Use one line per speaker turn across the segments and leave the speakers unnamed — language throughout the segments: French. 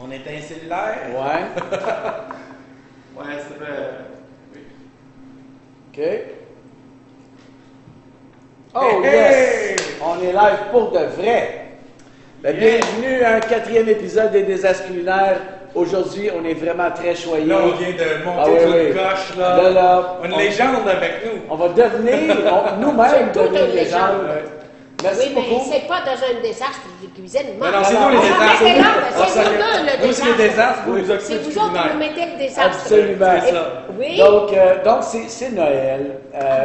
On était un cellulaire.
Ouais.
Ouais, c'est vrai. Oui.
OK. Oh, yes! On est live pour de vrai. Ben, bienvenue à un 4e épisode des Désastres culinaires. Aujourd'hui, on est vraiment très choyés.
Là, on vient de monter une coche, là. Une légende avec nous.
On va devenir, nous-mêmes, devenir une légende. Merci beaucoup.
Mais c'est pas dans un désastre de cuisine.
Non, c'est nous les désastres.
C'est vous deux le
désastre. Nous, c'est les désastres, vous nous occupez
c'est
du
vous autres qui
culinaire.
nous mettez le désastre.
Absolument.
C'est ça.
Oui.
Donc c'est Noël.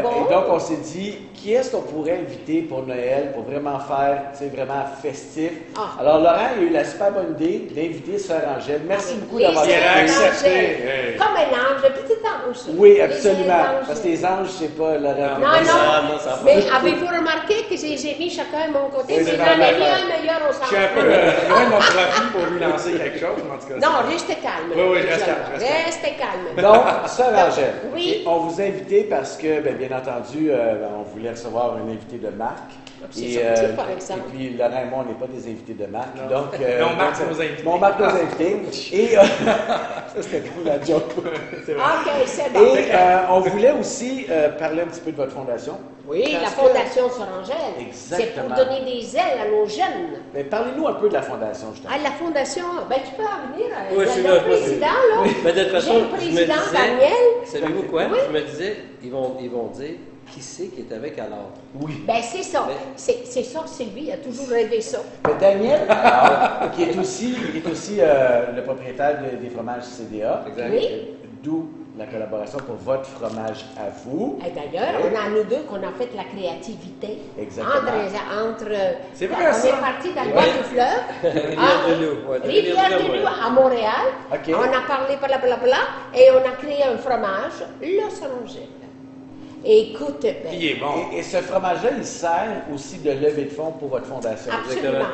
Bon?
Et donc, on s'est dit, qui est-ce qu'on pourrait inviter pour Noël, pour vraiment faire, tu sais, vraiment festif?
Ah.
Alors, Laurent a eu la super bonne idée d'inviter Sœur Angèle. Merci beaucoup
Oui,
d'avoir
c'est
accepté.
Angèle. Comme un ange, un petit ange.
Oui,
Les
absolument.
anges.
Parce que les anges, c'est pas Laurent.
Non.
ça
Mais avez-vous remarqué que j'ai mis chacun à mon côté?
Oui,
Mais
c'est
j'en ai
vrai.
mis un meilleur au
Je
centre.
suis un peu loin de mon profil pour lui lancer quelque chose, mais en tout cas.
Non, restez calme.
Oui, je reste calme.
Restez calme.
Donc, Sœur Angèle,
Oui.
on vous a invité parce que, bien entendu, on voulait recevoir un invité de marque.
C'est sorti, par exemple.
Et puis, Laurent et moi, on n'est pas des invités de marque.
Non.
Donc,
Mais on marque nos invités.
On marque nos invités. Et, ça, c'était comme la joke.
C'est vrai.
OK, c'est bon.
Et on voulait aussi parler un petit peu de votre fondation.
Oui, la
Parce que-
Fondation Sorangelle. C'est
Exactement.
pour donner des ailes à nos jeunes.
Mais parlez-nous un peu de la fondation, justement.
Ah, la Fondation, ben tu peux en venir.
Oui, je suis
le
là,
président, là.
Mais de toute façon,
J'ai le
je me
président
disais,
Daniel.
savez-vous quoi?
Oui.
Je me disais, ils vont dire, qui c'est qui est avec alors?
Oui.
Ben c'est ça.
Mais-
C'est ça, Sylvie a toujours rêvé ça.
Mais Daniel, alors, qui est aussi le propriétaire des fromages CDA.
Exact.
Oui.
D'où la collaboration pour votre fromage à vous.
Et d'ailleurs,
Oui.
on a nous deux qu'on a fait la créativité.
Exactement.
Entre
C'est vrai,
on
ça.
est parti dans le bas du fleuve.
Rivière-de-Loup. Ouais,
Rivière-de-Loup
ouais.
à Montréal.
OK.
On a parlé blablabla et on a créé un fromage, le Sorangelle. Et écoute, ben,
Il est bon.
Et ce fromage-là, il sert aussi de levée de fonds pour votre fondation.
absolument.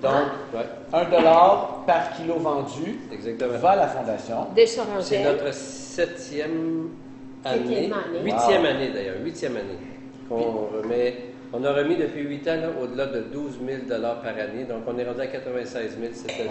Donc,
Ouais,
1$ par kilo vendu
exactement.
va à la fondation.
De
C'est
Sorangelle.
notre 7e année.
Septième année.
8e année d'ailleurs, 8e année. Qu'on remet. On a remis depuis 8 ans là, au-delà de 12 000 par année. Donc on est rendu à 96 000 cette année.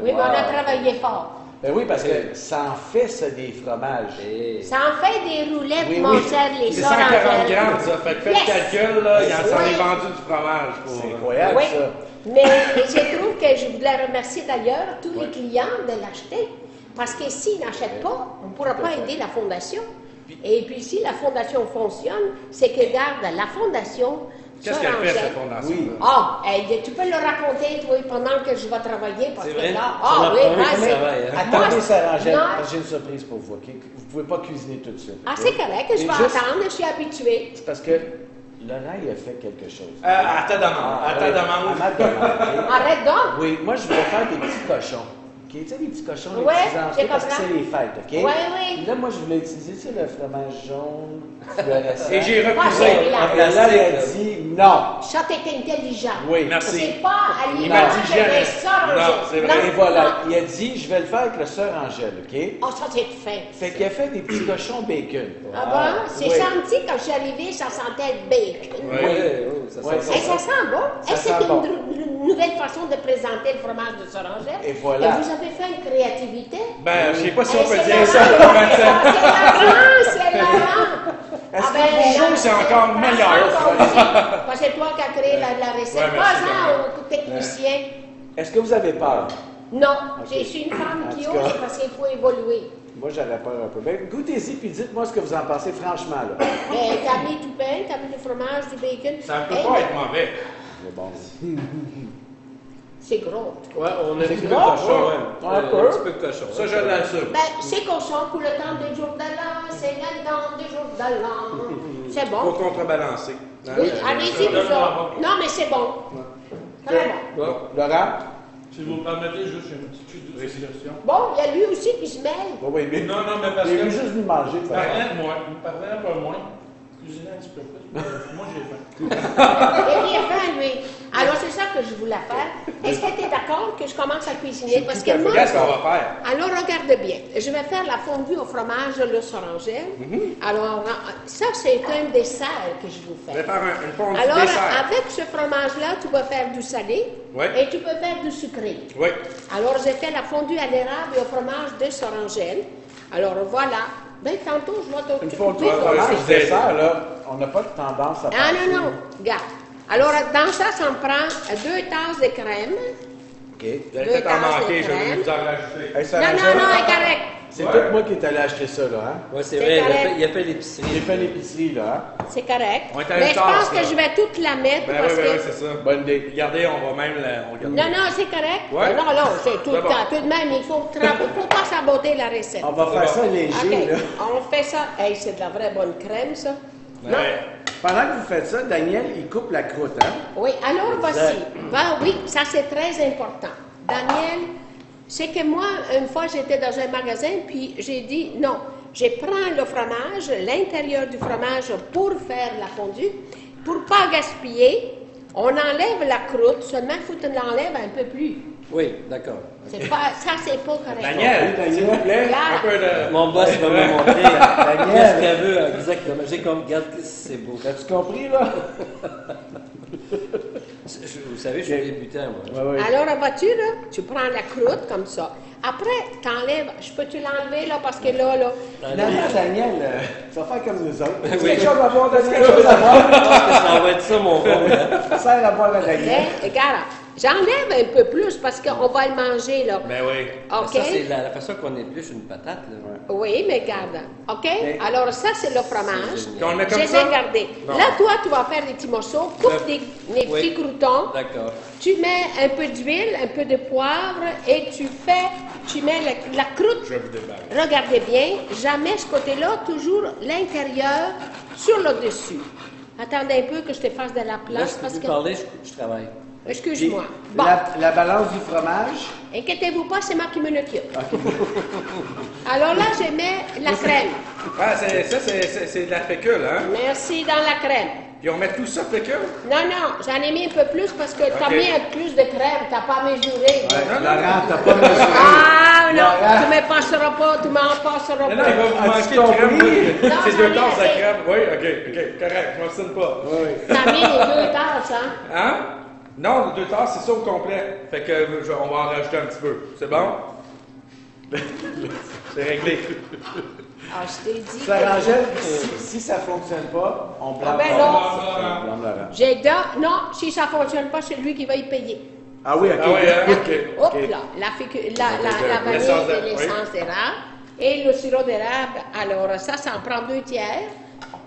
Oui, mais on a travaillé fort.
Ben oui, parce que ça en fait, ça, des fromages.
Et-
Ça en fait des roulettes,
Oui,
mon
oui.
cher, les
C'est 140
Sorangelles.
grammes, ça. Fait que faites
Yes.
le calcul, là. Il en s'en
Oui.
est vendu du fromage. Pour...
C'est incroyable,
Oui,
ça.
mais je trouve que je voudrais remercier d'ailleurs tous les clients de l'acheter. Parce que s'ils n'achètent pas, on ne pourra pas aider la fondation. Et puis si la fondation fonctionne, c'est que garde la fondation.
Qu'est-ce qu'elle fait,
Sorangelle.
cette fondation?
Oui.
Ah, hey, tu peux le raconter, toi, pendant que je vais travailler, parce
C'est
que
vrai?
là,
Ça
ah
m'a
oui,
promis
vas-y.
que ça va, hein.
Attendez,
Moi,
Sœur Angèle,
non.
parce que j'ai une surprise pour vous, OK? Vous ne pouvez pas cuisiner tout de suite.
Ah, c'est correct, je
Et
vais
juste-
attendre, je suis habituée.
C'est parce que Laurent, il a fait quelque chose.
À ta demande. À ta
oui,
demande.
à ma demande, OK?
Arrête donc.
Oui, moi, je voulais faire des petits cochons. OK? Tu sais, des petits cochons, des
Ouais,
petits
j'ai
entiers, parce que
compris.
c'est les fêtes, OK?
Ouais, oui.
Puis là, moi, je voulais utiliser, tu sais, le fromage jaune, fluorescent.
Et j'ai
Ah,
refusé.
c'est là.
Et là, il a dit non.
Ça, t'es intelligent.
Oui.
Merci.
C'est pas à
Il m'a dit
l'image
jamais.
des Sorangelle.
Non, c'est vrai.
Et voilà, il a dit, je vais le faire avec le Sœur Angèle, OK?
Oh, ça, c'est fin.
Fait qu'il a fait des petits cochons bacon.
Ah bon? C'est
Oui.
senti quand je suis arrivée, ça sentait le bacon.
Oui.
Ouais, oh, ça
Ouais,
sent
Et ça sent bon.
Ça
Et c'est
sent bon.
une nouvelle façon de présenter le fromage de Sorangelle.
Et voilà.
Et vous avez fait une créativité.
Ben, je sais pas si
Eh,
on peut
c'est
dire
Laurent,
ça.
C'est Laurent, c'est Laurent.
Est-ce que
vos jours, c'est encore meilleur?
Parce que c'est toi qui as créé la recette.
Ouais, merci,
Pas
Camille.
au technicien.
Est-ce que vous avez peur?
Non,
Ok.
je suis une femme
En
qui
tout cas.
ose parce qu'il faut évoluer.
Moi, j'aurais peur un peu. Ben, goûtez-y, puis dites-moi ce que vous en pensez franchement, là.
T'as mis du pain, t'as mis du fromage, du bacon.
Ça ne peut
Eh,
pas être mauvais.
C'est bon.
C'est gros.
Ouais, on a un
C'est
petit peu de
gros,
cochon,
ouais.
ouais.
Un
Un
peu.
petit peu de cochon.
Ça, je l'assume.
Ben, c'est cochon pour le temps des jours de l'an, c'est le temps des jours de l'an. C'est
Faut
bon.
contrebalancer. Hein?
Oui, allez-y, vous autres. Non, mais c'est bon. Très bon.
Bon.
Laurent?
Si vous me permettez, juste une petite suggestion.
Bon, il y a lui aussi qui se mêle.
Oui, oui, mais.
Non, mais parce
Il
que.
est juste venu manger, de toute façon.
Il me parlait un peu moins. Cuisiner un petit peu plus. mais Moi, j'ai faim.
Et il est fin, lui. Alors, c'est ça que je voulais faire. Est-ce que tu es d'accord d'accord que je commence à cuisiner parce que moi,
Qu'est-ce qu'on va faire?
alors regarde bien, je vais faire la fondue au fromage de l'os orangelle. Alors, ça c'est un dessert que je vous
Je vais
fais.
faire une fondue
Alors,
dessert.
avec ce fromage-là, tu peux faire du salé
Ouais.
et tu peux faire du sucré.
Oui.
Alors, j'ai fait la fondue à l'érable et au fromage d'os orangelle. Alors, voilà. Ben, tantôt, je vais te
Une fondue
couper
au
ton
fromage,
sucre.
c'est ça, là. On n'a pas de tendance à
Ah
penser.
non, regarde. Alors, dans ça, ça me prend 2 tasses de crème.
OK.
Vous allez
2
peut-être en
tasses
manquer,
de
je vais
crème.
vous en rajouter.
Hey, ça
Non,
rajoute-
non, c'est correct.
C'est tout moi qui est allé acheter ça, là, hein?
Oui, c'est
C'est
vrai,
correct.
il a fait l'épicerie.
J'ai fait l'épicerie, là, hein?
C'est correct.
On est à une
Mais je
tasse,
pense
là.
que je vais toute la mettre
Ben
parce
oui,
que...
c'est ça.
Bonne idée.
Regardez, on va même la... on regarde.
Non, non, c'est correct.
Ouais.
Non, non, c'est tout
C'est
le
bon.
temps. Tout de même, il faut pas saboter la recette.
On va faire ça
OK,
léger, là.
on fait ça. Hey, c'est de la vraie bonne crème, ça.
Ouais.
Pendant que vous faites ça, Daniel, il coupe la croûte, hein?
Oui, alors voici. Ben oui, ça c'est très important. Daniel, c'est que moi, une fois, j'étais dans un magasin, puis j'ai dit non, je prends le fromage, l'intérieur du fromage pour faire la fondue, pour pas gaspiller. On enlève la croûte, seulement il faut que tu l'enlèves un peu plus.
Oui, d'accord.
C'est pas, ça, c'est pas correct.
Daniel, s'il vous plaît,
Regarde.
un peu de...
Mon boss va me montrer qu'est-ce qu'elle veut exactement. J'ai comme, regarde, c'est beau.
As-tu compris, là?
Vous savez, je suis débutant, moi.
Ouais, ouais.
Alors, vois-tu, là, tu prends la croûte comme ça. Après, t'enlèves, je peux-tu l'enlever, là, parce que là,
Finalement, Daniel, tu vas faire comme nous autres.
Oui.
Quelque chose à boire, Daniel, quelque chose à boire.
Je pense que ça va être ça, mon rôle. Hein?
Ça sert à boire à Daniel.
mais, regarde, j'enlève un peu plus parce qu'on va le manger, là.
Ben oui.
OK?
Ça, c'est la façon qu'on épluche une patate. Là.
Oui, mais garde. OK? Alors, ça, c'est le fromage.
génial.
Qu'on le met comme
J'ai
ça?
gardé.
Non.
Là, toi, tu vas faire des petits morceaux, coupe des
Oui.
petits croûtons.
D'accord.
Tu mets un peu d'huile, un peu de poivre et tu mets la croûte.
Je vais vous débarrasser.
Regardez bien, jamais ce côté-là, toujours l'intérieur sur le dessus. Attendez un peu que je te fasse de la
Là,
place
je
parce
peux
que...
plus parler, je travaille.
Excuse-moi.
Puis,
Bon,
la balance du fromage.
inquiétez-vous pas, c'est moi qui me occupe. Alors là, je mets la crème.
Ah, c'est de la fécule, hein?
Merci dans la crème.
Puis on met tout ça fécule?
Non, non, j'en ai mis un peu plus parce que tu as
Ok.
mis un peu plus de crème, tu n'as pas mesuré.
Ouais, Laurent, t'as pas mesuré.
Ah non,
Laurent.
tu ne me passeras pas, tu m'en passeras
Non, non, il
pas.
va vous
As-tu
manquer de crème.
compris?
Non,
C'est
j'en
2
ai
tasses de
assez.
crème. Oui, OK, correct, je m'obstine pas.
Oui.
Tu as mis les 2 tasses, hein?
Hein? Non, 2 tasses, c'est ça au complet. Fait que on va en rajouter un petit peu. C'est bon? C'est réglé.
Ah, je t'ai dit.
Ça, Angèle, si ça fonctionne pas, on blâme
Ah ben
Laurent.
non.
On blâme Laurent.
Non, si ça ne fonctionne pas, c'est lui qui va y payer.
Ah oui, OK.
Ah oui, hein?
OK.
Hop
OK.
là, la vanille
L'essence
et
de-
l'essence d'érable. Et le sirop d'érable, alors ça en prend 2 tiers.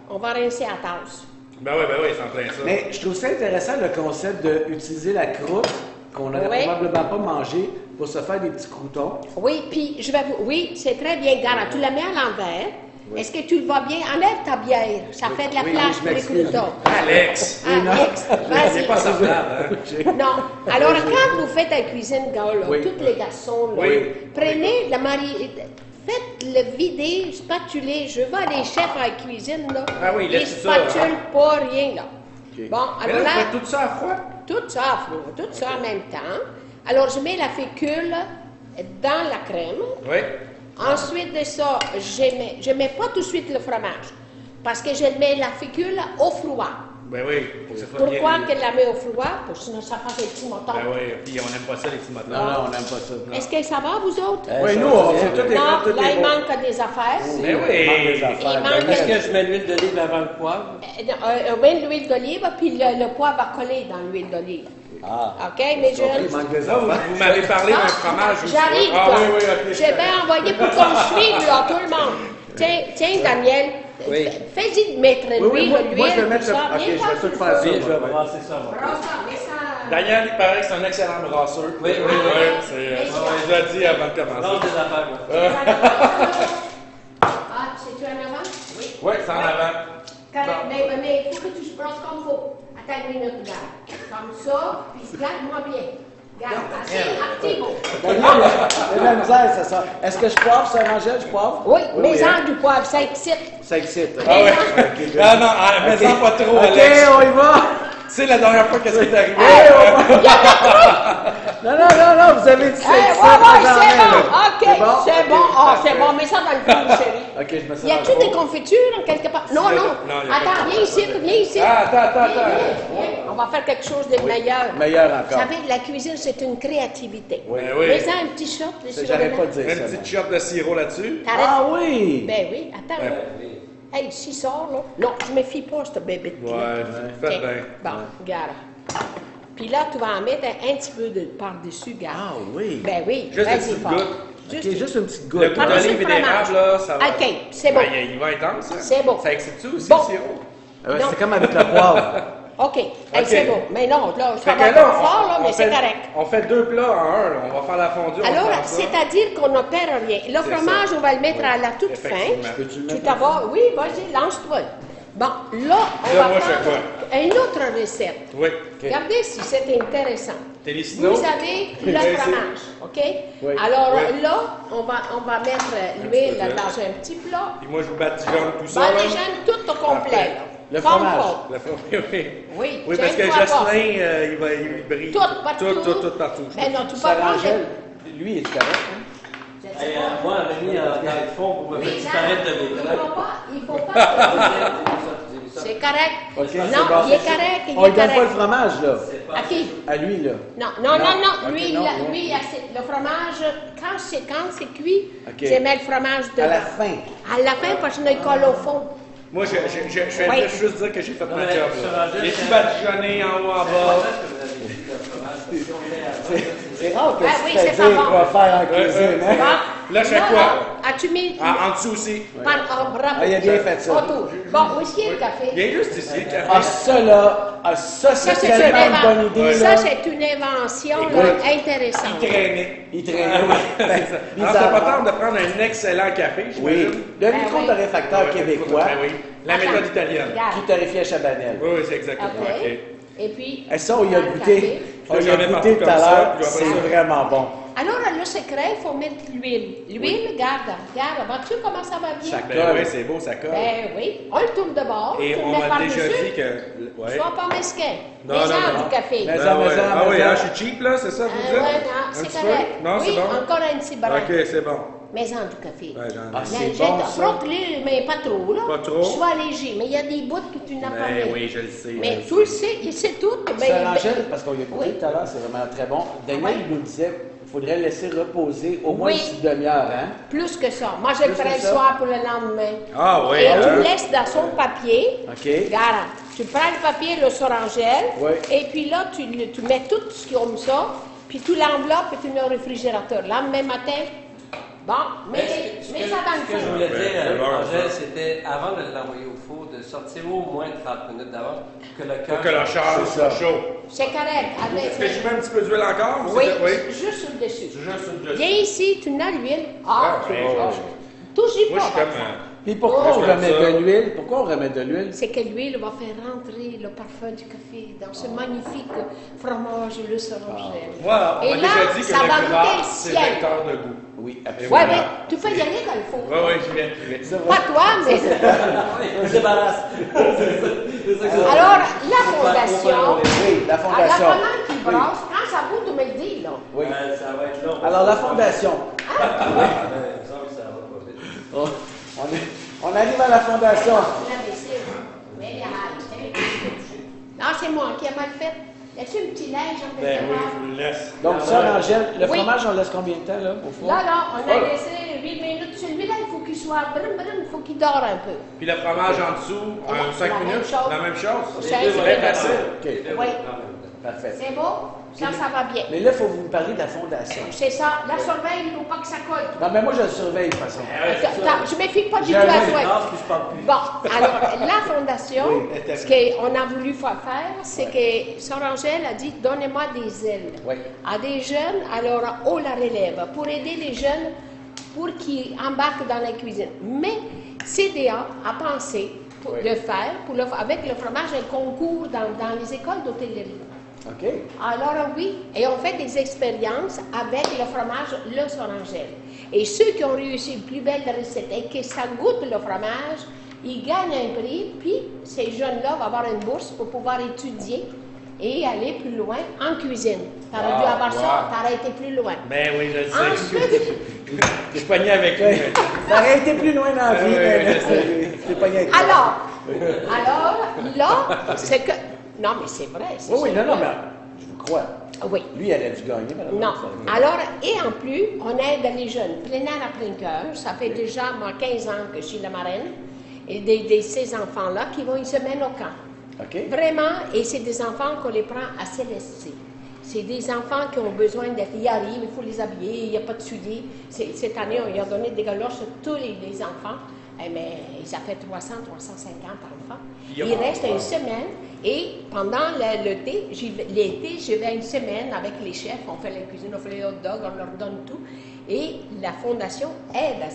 On va rincer à tasse.
Ben oui, c'est en plein ça.
Mais je trouve ça intéressant le concept d'utiliser la croûte qu'on n'aurait
Oui.
probablement pas mangé pour se faire des petits croûtons.
Oui, puis je vais vous... Oui, c'est très bien. Garde, tu la mets à l'envers. Est-ce que tu le vois bien? Enlève ta bière. Ça fait de la
Oui,
place
oui, je
pour les
m'excuse.
croutons.
Alex!
Alex,
C'est
vas-y.
pas semblable, hein?
Non. Alors, quand vous faites la cuisine, gars, là,
Oui.
tous les garçons, là,
Oui.
prenez la faites-le vider, spatuler. Je vois les chefs à la cuisine, là.
Ah oui,
ils
laisse ça, hein.
spatulent pas rien, là.
OK.
Bon,
Mais
alors
là,
là,
vous faites tout ça à froid?
tout ça à flot, tout ça en même temps. Alors, je mets la fécule dans la crème.
Oui.
Ensuite de ça, je mets pas tout de suite le fromage, parce que je mets la fécule au froid.
Ben oui, pour que ça soit bien.
Pourquoi qu'elle la met au froid? Pour que sinon ça fasse des petits motons.
Ben oui, puis on n'aime pas ça, les petits motons.
Non, on n'aime pas ça.
Est-ce que ça va, vous autres?
Oui,
ça
nous,
va
on
bien.
fait tout
Non,
tout
là, il
beau.
manque des affaires.
Ben
Il manque des
oui!
affaires.
Il manque-
Est-ce que je mets l'huile d'olive avant le poivre?
On met de l'huile d'olive, puis le poivre va coller dans l'huile d'olive.
Ah.
OK, mes
Il
jeunes?
manque des
Là, vous,
affaires.
vous m'avez parlé d'un fromage aussi.
J'arrive,
Ah
toi.
oui, oui, ok.
Je vais envoyer pour qu'on le suive, là, tout le monde. Tiens, Daniel,
Oui.
fais-y mettre
Oui, oui,
l'huile,
moi,
l'huile,
moi, je vais
tout
mettre le...
ça.
OK,
Viens
je vais
voir
tout
sur
faire
le
ça.
Oui, je vais
moi.
brasser ça. moi.
Brasse ça, mets ça.
Daniel, il paraît que c'est un excellent brasseur.
Oui, oui, oui.
Je l'ai dit avant de
Lance
commencer.
des affaires, moi.
Ah, c'est-tu en avant? Oui.
Oui, c'est en avant.
Correct, mais il faut que tu se brosses comme il faut. Attends une minute, regarde. Comme ça, puis garde-moi bien. Garde, assez activo.
Daniel, il y a de la misère, ça sort. Est-ce que je poivre, ça, Angèle? Je poivre?
Oui, mets-en
hein?
du poivre, ça excite.
Ça excite.
Ah oui.
OK,
Ah non, mais ça pas trop,
OK,
Alex.
on y va.
Tu sais, la dernière fois, qu'est-ce qui est arrivé?
Hey, on va. Non, non, non, non, vous avez du
Ouais,
sexe.
c'est bon. OK, c'est bon. Ah, c'est bon. Mets ça dans le fond, chérie.
OK, je me sens
Y a-tu des confitures en quelque part? Non, non.
Non, y a pas
Attends, viens ici, viens ici.
Ah, attends.
Viens. On va faire quelque chose de meilleur.
Meilleur
Vous
encore.
savez, la cuisine, c'est une créativité.
Oui.
Ben oui.
Mets-en un petit shot de sirop
J'arrête pas
d'érable.
de dire
Une
ça.
petite shot de sirop là-dessus.
T'arrêtes?
Ah oui!
Ben oui, attends.
Ouais.
Hey, s'il sort, là. Non, je me fie pas à ce bébé de
Ouais, faites bien.
Bon, regarde. Puis là, tu vas en mettre un petit peu de par-dessus, garde.
Ah oui!
Ben oui,
Juste une
vas-y
petite
fort.
goutte.
OK, juste une petite
Le
goutte.
goût
Par-dessus
d'olive et
le fromage.
d'érable, là, ça va.
OK, c'est bon.
Ben, il va être intense, ça.
C'est bon.
Ça excite-tu aussi,
Bon.
le sirop?
Ah ouais,
Non.
c'est comme avec le poivre.
OK, hey, c'est bon. Mais non, là, ça
Fait
va
que
pas
là,
fort, là, mais c'est
fait-
correct.
On fait 2 plats en un, là. On va faire la fondue, on
Alors,
va faire ça.
c'est-à-dire qu'on n'opère rien. Le
C'est
fromage,
ça.
on va le mettre à la toute fin.
Effectivement.
Peux-tu le
Tout
mettre?
d'abord, oui, vas-y, lance-toi. Bon, là, on
Là,
va
moi, je
faire
fais
une autre recette.
Oui.
Regardez si c'est intéressant.
Télécino.
Vous avez le
Ben, c'est-
fromage, OK?
Oui.
Alors
Oui.
là, on va mettre l'huile
petit peu
dans un petit plat.
Puis moi, je vous badigeonne tout ça.
Bon,
là.
les jeunes, tout au complet. là.
Le
Forme
fromage.
pas.
La fromage, oui.
Oui,
Oui, parce que
tiens-toi pas.
Jocelyn, il brille.
Tout, partout.
Tout partout.
Ben non, tu peux
Ça
pas manger.
Rangel, lui, est-tu correct? Hein?
Je sais pas.
Moi, Rémi, dans le fond, pour me
Oui,
faire
Jean,
disparaître de
il
l'écran.
faut pas. C'est correct.
OK, c'est
Non,
bon.
il est correct, il
On
est
lui donne pas le
correct.
fromage, là.
À qui?
À lui, là.
Non, non, non, non.
Ok,
Lui,
non,
il a-
non.
lui, il a- le fromage, quand c'est cuit,
Ok.
je mets le fromage dedans.
À la fin.
À la fin, parce que je le colle au fond.
Moi, je vais
Oui.
juste dire que j'ai fait ma
mais
job.
sur
là.
Rangel,
J'ai
c'est-
tout badigeonné en haut, en bas.
C'est rare que
Ah
tu
oui,
te
c'est
fais
pas
dire
bon.
quoi faire en cuisine, hein?
Bon,
Là, je fais quoi?
As-tu mis
En dessous aussi.
bravo.
Ah, il a bien fait ça.
Autour. Bon, aussi le café.
Viens juste ici, le
Ah,
café.
ça, là,
Ça,
c'est
c'est
tellement une bonne idée,
ça,
là.
c'est une invention
Écoute,
là, intéressante.
Traîner.
Il traînait.
Alors, c'est pas tard de prendre un excellent café,
Oui.
j'imagine.
Le
Ben
micro
oui.
de réfacteur
Ouais,
québécois
ben oui. La
Attends,
méthode italienne.
regarde.
qui torréfie à Chabanel.
Oui, oui, c'est exactement.
OK.
OK.
Et puis.
Et ça, on y a
le
goûté.
café.
On y a
J'en ai
goûté
partout
tout
comme
à
ça,
l'heure.
puis après
C'est
ça-
vraiment bon.
Alors, le secret, il faut mettre l'huile. L'huile, regarde, vois-tu comment ça va bien?
Ça
Ben
colle.
oui, c'est beau, ça colle.
Ben oui, on le tourne de bord,
Et
tu le
on
mets
m'a
par-dessus.
déjà dit que.
Tu
Ouais.
sois pas mesquin.
Non,
Les
non,
gens
non.
du café.
Mais-
Ben
Maison,
ouais.
maison,
Ah oui,
maison.
hein, je suis cheap là, c'est ça, vous dites?
Ouais, non,
Un
c'est
petit
correct.
peu? Non,
oui,
c'est bon.
encore un petit brin.
Ok, c'est bon.
Maison du café.
Ouais, j'en ai.
Ah, c'est
J'ai
bon, ça.
frotte-le, mais pas trop, là.
Pas trop.
Sois léger, mais il y a des bouts que tu n'as pas
Ben
mis.
oui, je le sais.
Mais tu le sais, il sait tout. Ben,
Ça, Rangel, parce qu'on y a goûté
Oui.
tout à l'heure, c'est vraiment très bon. Daniel
Oui.
il nous disait qu'il faudrait laisser reposer au moins
Oui.
une petite demi-heure, hein?
Plus que ça. Moi, je le
Plus
ferai
que
le
ça?
soir pour le lendemain.
Ah oui,
Et tu
hein?
le laisses dans son papier.
OK.
Regarde, tu prends le papier, le sorangel,
Oui.
et puis là, tu mets tout ce comme ça, puis tu l'enveloppes et tu le mets au réfrigérateur. Le lendemain matin, bon, mets ça dans
Ce que je
le
voulais
feu.
dire,
c'est bon,
Angèle,
ça.
c'était avant de l'envoyer au four, de sortir au moins 30 minutes d'avant, que le cœur.
Pour que la chair
C'est
soit
ça.
chaud.
C'est correct. Avec,
Est-ce que je mets un petit peu d'huile encore? ou
oui,
c'est- Oui.
juste sur le dessus.
C'est juste une
Viens ici, tu n'as l'huile. Ah,
Ah,
tu
ben,
touches
Moi, je
pas.
suis
par
comme.
exemple.
Puis pourquoi
Moi,
on
je fais
remet
ça.
de l'huile? Pourquoi on remet de l'huile?
C'est que l'huile va faire rentrer le parfum du café dans ce magnifique fromage le sorangel.
Voilà, on
Et
m'a
là,
déjà dit que
ça
le
va goûter
gras,
le
c'est
ciel.
vecteur de goût.
Oui,
Ouais,
absolument.
mais tu peux y aller dans le four.
Oui, oui, j'y vais.
Pas toi, mais.
Je débarrasse.
Alors, la fondation.
Oui, la
Alors, la
fondation.
commande qui
Oui.
brasse, quand ça bout, tu me le dis, là.
Oui.
Ça va être long.
Alors, la fondation.
Ça va pas vite.
On arrive à la fondation.
La vaisselle. Mais il y a- non, c'est moi qui ai mal fait. Y a-tu un petit linge en
Ben
quelque
oui,
part?
je vous le laisse.
Donc, ça, Angèle, le
Oui.
fromage, on laisse combien de temps, là, au four?
Là, on a
Oh.
laissé 8 minutes. Celui-là, il faut qu'il soit brum, brum, il faut qu'il dort un peu.
Puis le fromage en dessous,
La
5
même
minutes,
chose.
la même chose.
C'est
Très facile.
OK,
Oui.
parfait.
C'est beau? Ça va bien.
Mais là, il faut vous me parler de la fondation.
C'est ça. La surveille, il ne faut pas que ça colle.
Non, mais moi, je le surveille, de toute façon.
Je ne me fie pas du
J'ai
tout
un
à
peu
toi.
Non, puis je parle plus.
Bon, alors, la fondation,
Oui.
ce qu'on a voulu faire, c'est que Sorangel a dit, donnez-moi des ailes
Oui.
à des jeunes, alors on la relève, pour aider les jeunes, pour qu'ils embarquent dans la cuisine. Mais CDA a pensé
Oui.
de faire, avec le fromage, un concours dans les écoles d'hôtellerie.
OK.
Alors oui, et on fait des expériences avec le fromage Le Sorangel. Et ceux qui ont réussi une plus belle recette et que ça goûte le fromage, ils gagnent un prix, puis ces jeunes-là vont avoir une bourse pour pouvoir étudier et aller plus loin en cuisine. Tu aurais dû avoir ça, tu aurais été plus loin.
Ben oui, je le sais.
Ensuite,
Je suis pogné avec lui.
Ça aurait été plus loin dans la vie, mais c'est pas gagné.
alors, là, c'est que... Non, mais c'est vrai. c'est
Oui,
sûr.
non, mais je vous crois.
Oui.
Lui, il aurait dû gagner, madame.
Non. Alors, et en plus, on aide les jeunes plein air à plein cœur. Ça fait déjà, moi, 15 ans que je suis la marraine. Et ces enfants-là qui vont une semaine au camp.
OK.
Vraiment, et c'est des enfants qu'on les prend à Célestie. C'est des enfants qui ont besoin d'être, ils arrivent, il faut les habiller, il n'y a pas de souliers. Cette année, on leur a donné des galoches à tous les enfants. Mais ça fait 350 enfants. Il reste une semaine et pendant l'été, je vais une semaine avec les chefs, on fait la cuisine, on fait les hot dogs, on leur donne tout. Et la fondation aide à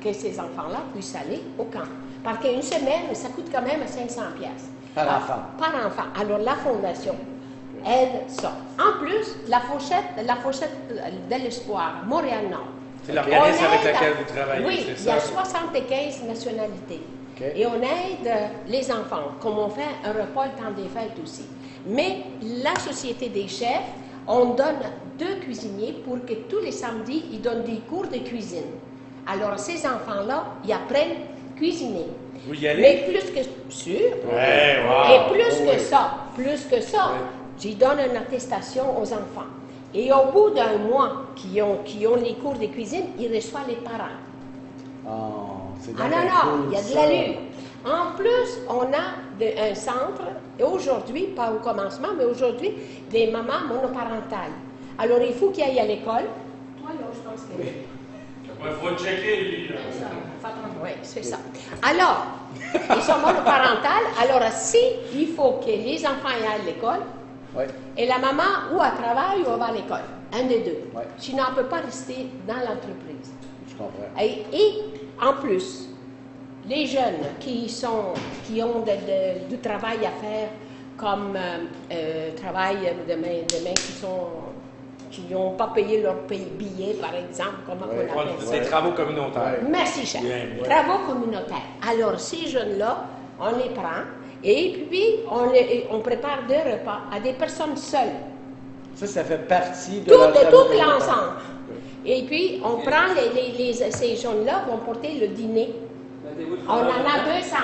que ces enfants-là puissent aller au camp. Parce qu'une semaine, ça coûte quand même 500 pièces.
Par enfant.
Par enfant. Alors la fondation aide ça. En plus, la fourchette de l'espoir, Montréal-Nord.
C'est l'organisme avec
aide
lequel vous travaillez,
oui,
c'est
il y a
ça?
75 nationalités.
Okay.
Et on aide les enfants, comme on fait un repas le temps des fêtes aussi. Mais la Société des chefs, on donne 2 cuisiniers pour que tous les samedis, ils donnent des cours de cuisine. Alors, ces enfants-là, ils apprennent à cuisiner.
Vous y allez?
Mais plus que sûr.
Ouais, wow.
Et plus que ça, j'y donne une attestation aux enfants. Et au bout d'un mois qui ont les cours de cuisine, ils reçoivent les parents.
Oh, c'est
Ah non, il y a de l'allure. En plus, on a un centre, et aujourd'hui, pas au commencement, mais aujourd'hui, des mamans monoparentales. Alors, il faut qu'ils aillent à l'école. Toi, là, je pense que...
Il faut checker, lui. Là.
Oui, c'est ça. Alors, ils sont monoparentales. Alors, si il faut que les enfants aillent à l'école,
Oui.
et la maman, ou elle travaille, ou elle va à l'école. Un des deux.
Ouais.
Sinon, elle ne peut pas rester dans l'entreprise.
Je comprends.
Et en plus, les jeunes qui ont du travail à faire, comme travail de main qui n'ont pas payé leur billet, par exemple, comment on appelle ça?
Des travaux communautaires.
Merci, chef.
Bien, bien.
Travaux communautaires. Alors, ces jeunes-là, on les prend et puis on prépare des repas à des personnes seules.
Ça fait partie de
Tout l'ensemble. Et puis, on prend ces jeunes-là vont porter le dîner. On en a 200.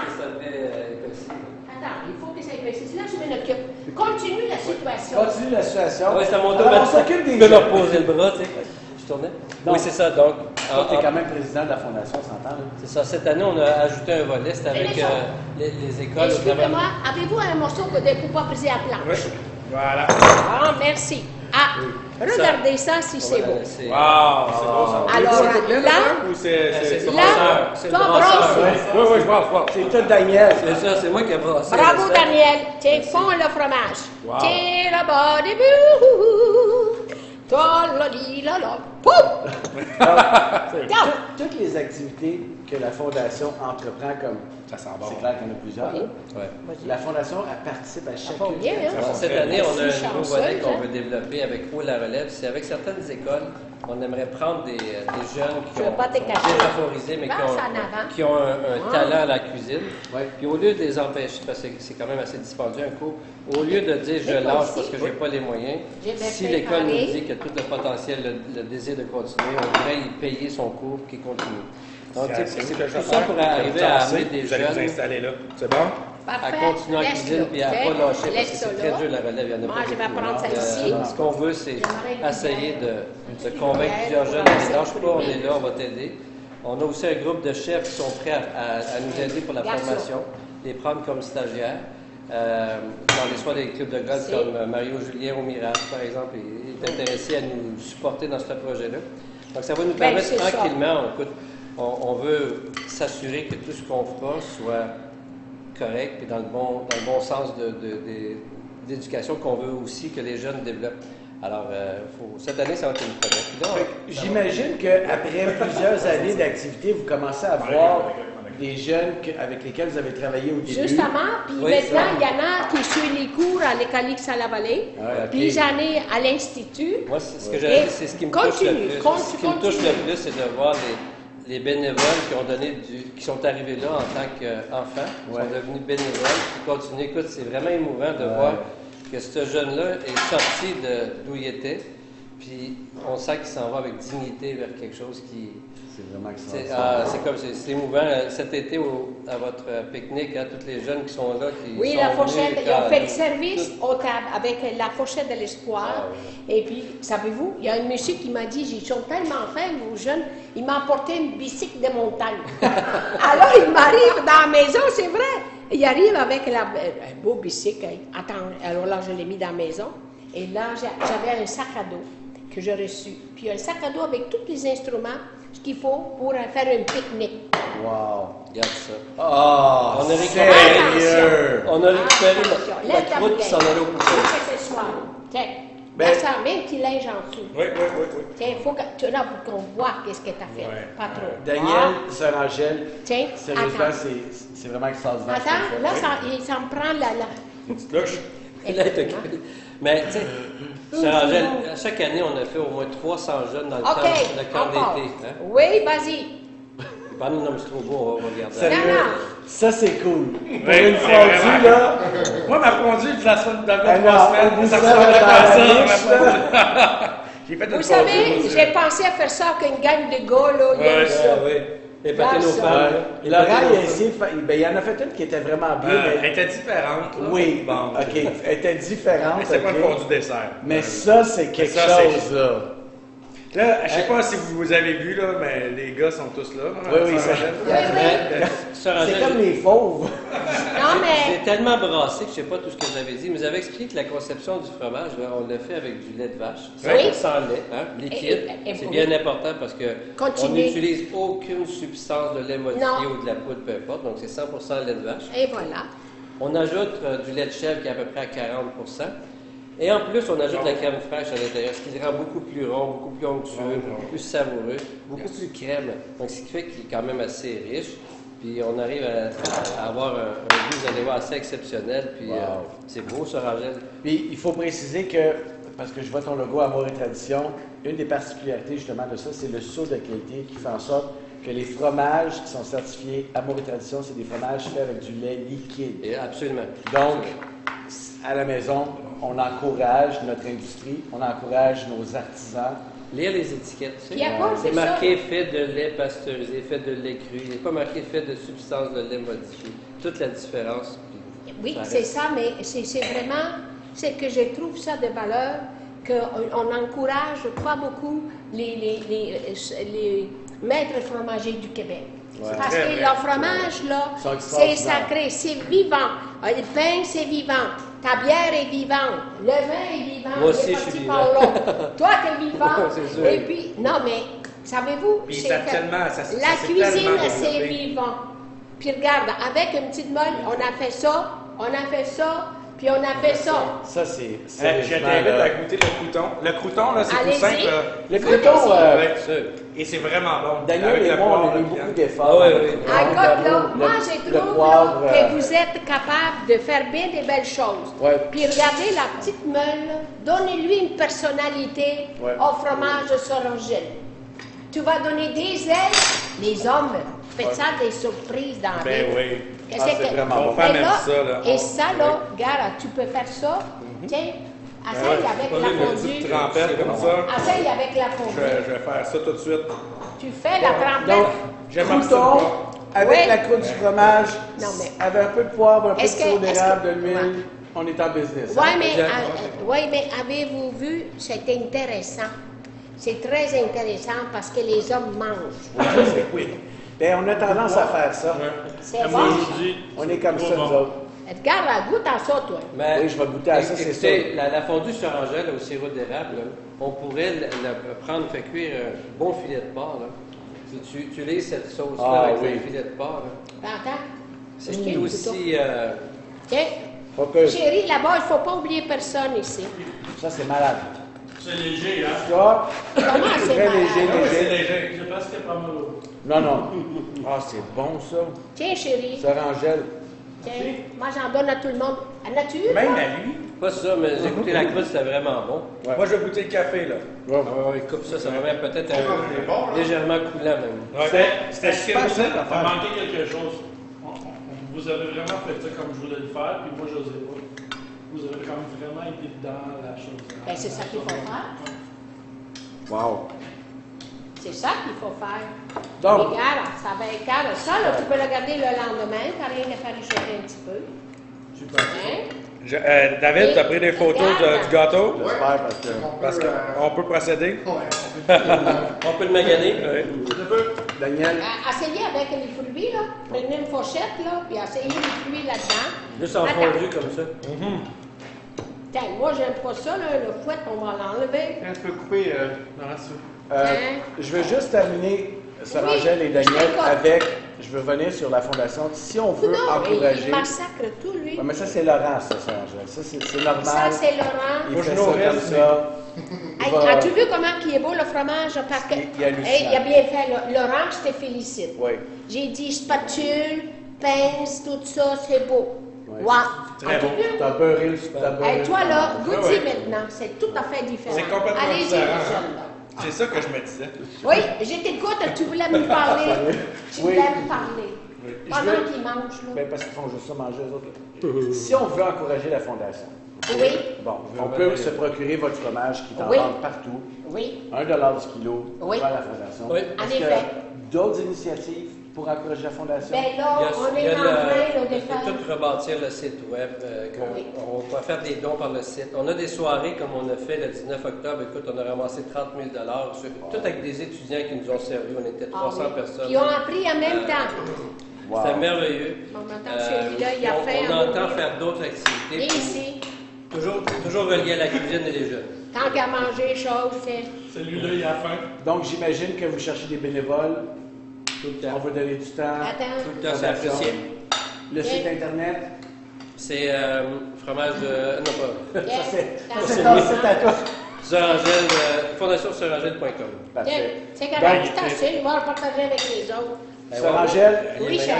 Attends, il faut que ça épaississe. Là, je m'en occupe. Continue la situation.
Continue la situation.
Oui, c'est à mon tour.
Alors, on
maintenant.
s'occupe des
Tu peux me
jeunes.
reposer le bras, tu sais. Je tournais. Oui, c'est ça. Donc,
Toi, tu es quand même président de la Fondation, on s'entend, là?
c'est ça. Cette année, on a ajouté un volet. C'est avec
Mais ça.
les écoles.
Excusez-moi, avez-vous un morceau que de pas briser à planche?
Oui. Voilà.
Ah, merci. Ah, regardez ça si c'est beau.
Wow, c'est beau ça.
Alors,
C'est
là,
ou c'est
là,
c'est
toi,
le
brosse.
brasseur.
Oui, oui, je vois.
C'est tout Daniel.
C'est ça, c'est moi qui ai brassé.
Bravo, Daniel. Tiens, fond le fromage. Tiens, là-bas, début. Toi, là, là, là. Pouf!
Alors, toutes les activités que la Fondation entreprend, comme
Ça sent bon.
c'est clair qu'il y en a plusieurs,
Oui.
là,
Ouais.
la Fondation elle participe à chacune.
va bien, hein?
Alors, cette année, on a
Je suis
un nouveau
chanceuse,
volet qu'on
hein?
veut développer avec Haut la Relève. C'est avec certaines écoles, on aimerait prendre des jeunes qui
Je veux
ont
pas te
sont
cacher.
défavorisés, mais
Passe en avant.
qui ont un talent à la cuisine.
Ouais.
Puis au lieu de les empêcher, parce que c'est quand même assez dispendieux un cours, au lieu de dire je lâche parce que je n'ai pas les moyens,
J'ai bien
si
fait
l'école nous
pareil.
dit qu'il y a tout le potentiel, le désir de continuer, on devrait y payer son cours qui continue. Donc, tu sais, c'est tout ça pour arriver à amener des
Vous allez vous
jeunes
installer là. C'est bon?
à
Parfait.
continuer en cuisine puis à ne pas lâcher parce que
Laisse
c'est
ça
très
là.
dur la relève. Il y en a
Moi,
pas
je vais
beaucoup.
prendre celle-ci.
Ce qu'on veut, c'est
J'aimerais
essayer
que
de convaincre plusieurs jeunes. Ne lâche pas, on est là, on va t'aider. On a aussi un groupe de chefs qui sont prêts à nous aider pour la
Garçon.
formation, les prendre comme stagiaires. Soit des clubs de golf
C'est-
comme Mario Julien au Mirage, par exemple, il est intéressé à nous supporter dans ce projet-là. Donc, ça va nous
Ben,
permettre
c'est ça.
tranquillement, on veut s'assurer que tout ce qu'on fera soit correct et dans le bon sens d'éducation qu'on veut aussi que les jeunes développent. Alors, cette année, ça va être une première. Puis là,
Fait que j'imagine qu'après plusieurs années d'activité, vous commencez à voir des jeunes avec lesquels vous avez travaillé au début.
Justement, puis
Oui,
maintenant,
ça.
il y en a qui suivent les cours à l'Écalix à la Vallée,
Ah, ok.
puis j'en ai à l'Institut.
moi, ce que j'allais dire, c'est ce qui me touche le
Continue,
plus.
continue,
Ce qui me touche le plus, c'est de voir les bénévoles qui sont arrivés là en tant qu'enfants, qui
Ouais.
sont devenus bénévoles, qui continuent. Écoute, c'est vraiment émouvant de voir que ce jeune-là est sorti d'où il était, puis on sent qu'il s'en va avec dignité vers quelque chose qui...
C'est vraiment
C'est
extraordinaire.
c'est émouvant. Cet été, à votre pique-nique, hein, tous les jeunes qui sont là, qui
Oui,
sont
la
venus
fourchette, ils ont
quand-
fait le service aux tables avec la fourchette de l'espoir. Et puis, savez-vous, il y a un monsieur qui m'a dit, ils sont tellement fins, vos jeunes, il m'a apporté une bicycle de montagne. Alors, il m'arrive dans la maison, c'est vrai. Il arrive avec un beau bicycle. Attends, alors là, je l'ai mis dans la maison. Et là, j'avais un sac à dos que j'ai reçu. Puis un sac à dos avec tous les instruments, ce qu'il faut pour faire un pique-nique.
Wow!
Regarde ça.
Oh,
On a récupéré-
sérieux!
On a récupéré
Attention,
la
lève ta
croûte qui s'en allait au
bouteille.
poubelle.
C'est ce soir. Tiens,
Ben-
mets ça, mets un petit linge en dessous.
Oui, oui, oui, oui.
Tiens, il faut que tu là pour qu'on voit qu'est-ce que tu as fait.
Ouais.
Pas trop.
Daniel, Sœur Angèle,
Tiens,
sérieusement,
attends.
c'est vraiment extraordinaire. ce que
Attends,
vous
là,
faites.
ça me prend la...
Une petite cloche.
Il a été occupé. Mais, tu sais, Sœur Angèle, chaque année, on a fait au moins 300 jeunes dans le
OK,
camp
encore.
d'été. Hein?
Oui, vas-y.
Pas nous, non, mais c'est trop beau, on va regarder.
Sérieux?
Non, non.
Ça, c'est cool. Pour
Oui,
une
oui,
fondue,
vraiment.
là.
Moi, ma fondue, je la semaine
Ah
d'avant
non,
3 semaines.
oublie
Ça
ça,
ressemblait
dans
pas à
la
ça,
riche,
ma fondue. J'ai fait une
Vous
fondue,
savez,
moi,
j'ai pensé à faire ça avec une gang de gars, là, il y a
Ouais,
eu ça.
Oui. Épater nos
ça.
femmes.
Ouais. Laurent, il a essayé de faire. Ben, il en a fait une qui était vraiment bien,
Elle
mais.
était différente. là.
Oui,
Bon,
OK. Elle était différente.
Mais c'est pas
ok.
une fondue dessert.
Mais ça, c'est quelque
Ça, c'est-
chose, là.
Là, je sais pas si vous avez vu, là, mais les gars sont tous là.
Oui, oui, ça-
Sœur
C'est
Angèle,
comme les fauves.
Non, mais...
j'ai tellement brassé que je sais pas tout ce que vous avez dit, mais vous avez expliqué que la conception du fromage, là, on l'a fait avec du lait de vache,
Oui.
sans lait, hein, liquide.
Et
C'est
oui.
bien important parce que on
Continuez.
n'utilise aucune substance de lait modifié
Non.
ou de la poudre, peu importe, donc c'est 100% lait de vache.
Et voilà.
On ajoute du lait de chèvre qui est à peu près à 40 et en plus, on ajoute la crème fraîche à l'intérieur, ce qui le rend beaucoup plus rond, beaucoup plus onctueux, beaucoup plus savoureux, beaucoup plus crème. Donc, ce qui fait qu'il est quand même assez riche. Puis, on arrive à avoir un goût, vous allez voir, assez exceptionnel. Puis,
Wow.
c'est beau, ça, Angèle.
Puis, il faut préciser que, parce que je vois ton logo Amour et Tradition, une des particularités justement de ça, c'est le sceau de qualité qui fait en sorte que les fromages qui sont certifiés Amour et Tradition, c'est des fromages faits avec du lait liquide.
Et absolument.
Donc, à la maison, on encourage notre industrie, on encourage nos artisans.
Lire les étiquettes, tu sais.
Il y a pas,
C'est
c'est
marqué fait de lait pasteurisé, fait de lait cru. Il n'est pas marqué fait de substance de lait modifié. Toute la différence. puis
Oui,
ça
c'est
reste.
ça, mais c'est vraiment, c'est que je trouve ça de valeur, qu'on encourage pas beaucoup les maîtres fromagers du Québec.
Ouais.
Parce
Très
que
vrai.
leur fromage, là,
Ils sont
c'est
extraordinaires.
sacré, c'est vivant. Le pain, c'est vivant. Ta bière est vivante. Le vin est vivant.
Moi aussi,
Il est
je suis
parti
vivant.
par là. Toi, t'es vivant.
C'est sûr.
Et puis, non, mais, savez-vous,
Puis
c'est
ça
que
tellement- ça
la
s'est
cuisine,
tellement
c'est
développé.
vivant. Puis regarde, avec une petite molle, on a fait ça, puis on a fait ça.
Ça, c'est.
Je
sérieusement,
t'invite
là.
à goûter le crouton. Le crouton, là, c'est tout
Allez-y.
simple. là.
Le
Goûtez-y.
crouton,
Ouais, et c'est vraiment bon.
Daniel
Avec
et
le
moi, on
poivre,
a mis
le
beaucoup
piquant.
d'efforts.
Ah oui, oui.
Ah, écoute, là,
Le-
moi, je
le
trouve
poivre,
là, que vous êtes capable de faire bien des belles choses.
Ouais.
Puis regardez la petite meule, donnez-lui une personnalité
Ouais.
au fromage de Sorangelle. Tu vas donner des ailes, les hommes, faites ça des surprises dans la
Ben
vie.
oui.
Qu'est-ce
Ah, c'est
que-
vraiment
Et
bon.
Mon femme
là,
aime ça, là.
Et ça, là, regarde, tu peux faire ça. Tiens, essaye avec
Pas
la
une petite
fondue.
trempette comme ça.
Essaye avec la fondue.
Je vais faire ça tout de suite.
Tu fais la trempette.
Donc,
J'aime
crouton,
absolument.
avec
Oui.
la croûte du fromage,
Non, mais-
avec un peu de poivre, un peu de
Est-ce que-
sirop d'érable, de
est-ce que-
l'huile,
ouais.
on est en business.
Oui,
hein?
mais avez-vous vu, c'est intéressant. C'est très intéressant parce que les hommes mangent.
Oui, je sais, oui. Ben, on a tendance à faire ça.
C'est
Comme
bon.
aujourd'hui,
On est comme
trop
ça,
bon.
nous autres.
Regarde, goûte à ça, toi.
Mais,
Oui, je vais goûter à ça, c'est
écoutez, la fondue sur Angèle au sirop d'érable, là, on pourrait la prendre, faire cuire un bon filet de porc. Là. Si tu utilises cette sauce-là
Ah,
avec
oui.
un filet de porc, là,
Attends.
c'est
Mmh.
aussi...
Tiens,
Ok,
chérie, là-bas, il ne faut pas oublier personne ici.
ça c'est malade.
C'est léger, hein?
Ça,
Comment c'est
très
malade?
léger,
C'est
léger.
léger.
Je sais pas ce qu'il y a pas mal.
Non, non. Ah, c'est bon ça.
Tiens, chérie.
Sœur Angèle.
Tiens, moi, j'en donne à tout le monde. À nature,
Même
toi?
à lui.
Pas ça, mais j'ai goûté la croûte, c'était vraiment bon.
Moi, je vais goûter le café, là.
Ouais.
Ah ouais, coupe ça, ça va même peut-être un peu légèrement coulant même.
C'était
super simple à
Ça
faire.
manquait quelque chose. Vous avez vraiment fait ça comme je voulais le faire, puis moi, je n'osais pas. Vous avez comme vraiment été dans la chose.
Ben, c'est ça qu'il faut faire.
Wow.
C'est ça qu'il faut faire.
Donc-
Regarde, ça va être calme. Ça, là, tu peux le garder le lendemain, t'as rien à faire échauffer un petit peu.
Super.
Hein?
David, t'as pris des photos du gâteau?
J'espère parce que.
Parce qu'on peut procéder.
On peut le maganer.
Daniel,
Essayez avec les fruits, là. Prenez une fourchette, là, puis essayez les fruits là-dedans.
Juste en
Attends.
fondu comme ça.
Tiens, moi, j'aime pas ça, là. Le fouet, on va l'enlever.
Tu peux couper dans la soupe.
je veux juste terminer, Sarah Angèle et
je
Daniel,
t'écoute.
avec. Je veux revenir sur la fondation. Si on veut
Non, mais
encourager.
il massacre tout, lui.
Ouais, mais ça, c'est Laurent, ça, Sarah Angèle. Ça, c'est normal.
Ça, c'est Laurent.
Il
Moi,
fait
je
ça
nourris,
comme ça.
Hey,
va-
as-tu vu comment il est beau, le fromage? Parce que,
Il est hallucinant.
hey, il a bien fait. Laurent, je te félicite.
Oui.
J'ai dit spatule, pince, tout ça, c'est beau.
Ouais.
Ouais.
Très
As-tu
beau.
vu?
T'as beurré le super beurré.
Hey, toi, là,
Ah
goûtez
ouais.
maintenant. C'est tout à fait différent.
C'est complètement
Allez-y,
différent.
les jeunes, là.
C'est ça que je me disais.
Oui, je t'écoute, tu voulais me parler. Tu
Oui.
voulais me parler.
Je
Pendant
veux-
qu'ils mangent, là.
Ben, parce qu'ils font juste ça, manger eux autres. Si on veut encourager la fondation,
Oui,
bon, on peut se procurer votre fromage qui est en
Oui.
vente partout.
oui.
$1 du kilo
Oui.
vers la fondation.
Oui.
En
Est-ce qu'il y a
effet.
d'autres initiatives pour encourager la fondation?
Ben là, on est en train là, de faire.
tout rebâtir le site web.
Oui.
On va faire des dons par le site. On a des soirées comme on a fait le 19 octobre. Écoute, on a ramassé 30 000 tout avec des étudiants qui nous ont servi. On était 300
Ah oui.
personnes.
Qui ont appris en même temps.
Wow.
C'était merveilleux.
En même temps, celui-là, il a fait
On
un
entend
beau
faire d'autres activités.
Et ici,
Toujours relié à la cuisine et les jeunes.
tant qu'à manger, chose, c'est.
Celui-là, il a faim.
Donc, j'imagine que vous cherchez des bénévoles.
Tout le
On
temps.
va donner du temps.
Attends.
Tout le temps, c'est apprécié.
Le site Internet.
C'est fromage de. Non, pas.
Yes.
C'est ton site à toi.
Sorangel, fondationsorangel.com.
Parfait.
C'est correct, c'est assez. On va le partager avec les autres.
Sarah Angèle,
Oui, cher.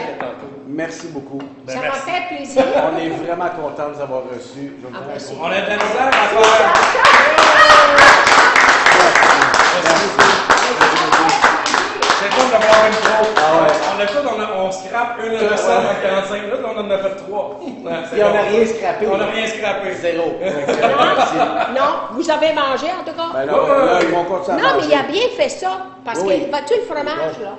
merci beaucoup.
Ça m'a
merci.
fait plaisir.
On est vraiment contents de vous avoir reçus. Je vous
Ah, merci.
On a de la misère à faire. C'est cool d'avoir une trop.
Ah ouais.
On scrape une recette en 45 minutes, on en a fait 3.
Et on n'a rien scrappé.
On n'a rien scrappé.
Zéro.
Non, vous avez mangé en tout cas?
Ben là, ils vont continuer à
Non, mais
manger.
il a bien fait ça. Parce
Oui.
que, vois-tu le fromage, là?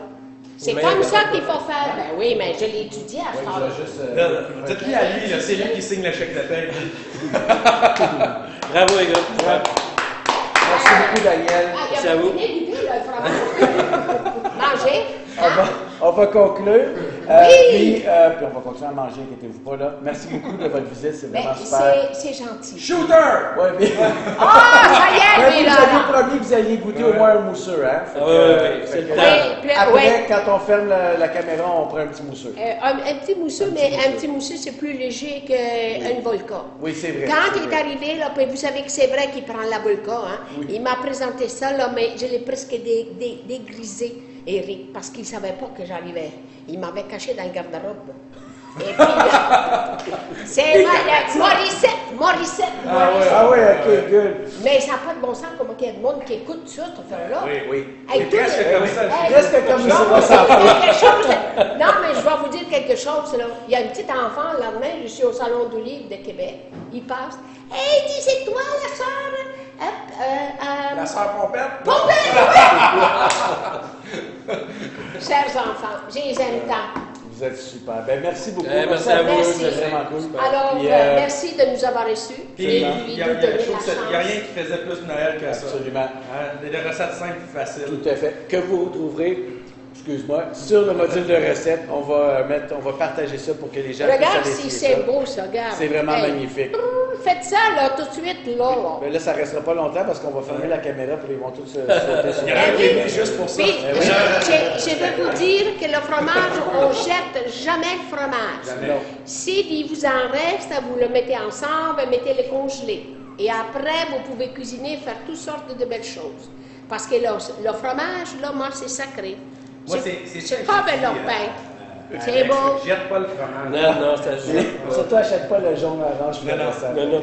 C'est
Mais-
comme ça qu'il faut faire. Ben oui, mais je l'ai étudié à ce
Ouais,
temps-là.
je vais juste,
Dites-lui à lui, là, c'est lui qui signe le chèque de paie.
Bravo les gars.
Merci beaucoup, Daniel.
Ah, il
C'est
a
à vous.
fini l'idée, là, le fromage. Mangez.
On va conclure.
Oui.
Puis on va continuer à manger, inquiétez-vous pas là. Merci beaucoup de votre visite, c'est
Ben,
vraiment super.
c'est gentil.
Shooter!
Ouais, mais...
Ah, ça y est,
Ben,
lui,
vous
là.
aviez promis que vous alliez goûter au moins un mousseux, hein? Fait que,
oui,
fait
c'est le
que,
temps.
Oui,
après,
ouais.
quand on ferme la caméra, on prend un petit mousseux.
Un petit mousseux, mais un petit mousseux, c'est plus léger qu'un volcan.
Oui, c'est vrai.
Quand
c'est
il est
vrai.
arrivé, là, puis vous savez que c'est vrai qu'il prend la volcan, hein?
Oui.
Il m'a présenté ça, là, mais je l'ai presque dégrisé, Eric, parce qu'il ne savait pas que j'arrivais. Il m'avait caché dans le garde-robe. Et puis, c'est Morissette.
Ah ouais, ok, good.
Mais ça n'a pas de bon sens, comment il y a de monde qui écoute ça, cette affaire-là.
Oui.
Hey,
C'est presque
tout-
comme ça.
Hey,
Presque comme
je vais
ça,
vous
ça
dire quelque chose. Non, mais je vais vous dire quelque chose. Là. Il y a un petit enfant, le lendemain, je suis au Salon du Livre de Québec. Il passe. Hey, dis, c'est toi, la sœur?
La sœur Pompette?
Chers enfants, je les aime tant.
Vous êtes super. Ben, merci beaucoup.
Merci à vous.
Merci.
C'est vraiment cool.
Alors,
Puis,
merci de nous avoir reçus.
Puis,
Et
il
puis
n'y a,
de nous donner la
il y a
chance.
rien qui faisait plus Noël que ça.
Absolument.
Hein, des recettes simples et faciles.
Tout à fait. Que vous retrouverez, excuse-moi, sur le module de recettes. On va partager ça pour que les gens
Regarde
puissent
si
aller
c'est
essayer ça.
beau, ça, regarde.
C'est vraiment
Hey.
magnifique.
Faites ça, là, tout de suite, là.
Mais là, ça ne restera pas longtemps parce qu'on va fermer la caméra puis ils vont tous sauter sur
Il y en a un qui est venu juste pour ça.
Puis,
oui.
je veux vous dire que le fromage, on jette jamais le fromage.
Non.
S'il vous en reste, vous le mettez ensemble, mettez-le congelé. Et après, vous pouvez cuisiner, faire toutes sortes de belles choses. Parce que le fromage, là, moi, c'est sacré.
Moi, c'est ça
C'est
que
pas
je
bel
dis,
pain. C'est
Alex,
bon.
Jette pas le fromage.
Non, ça joue.
Surtout, achète pas le jaune orange.
Non, non.
ça.
Non.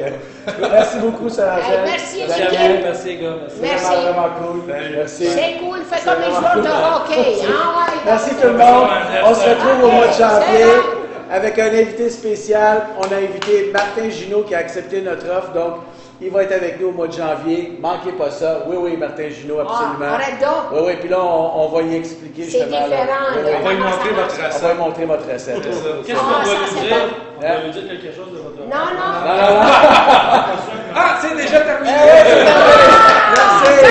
Merci beaucoup, Sarah.
Hey, merci,
Merci à
l'équipe.
vous. Merci les gars. Merci.
Merci.
Vraiment, vraiment cool. Merci.
C'est cool, fais comme les joueurs de hockey. Ah ouais.
Merci tout le monde. On se retrouve au mois de janvier. avec un invité spécial. On a invité Martin Ginault qui a accepté notre offre. Donc, il va être avec nous au mois de janvier. Manquez pas ça. Oui, Martin Ginault, absolument.
Arrête donc.
Oui, puis là, on va y expliquer
C'est
justement.
différent.
là.
là.
On va lui
Comment
montrer
ça
votre
marche?
On va
recette.
lui montrer votre recette.
Qu'est-ce qu'on
Ah,
doit
ça,
lui
c'est
dire?
bon.
On doit lui dire quelque chose de votre
Non, non.
Non, non, non.
Ah, c'est déjà terminé!
Hey, c'est terminé. Merci.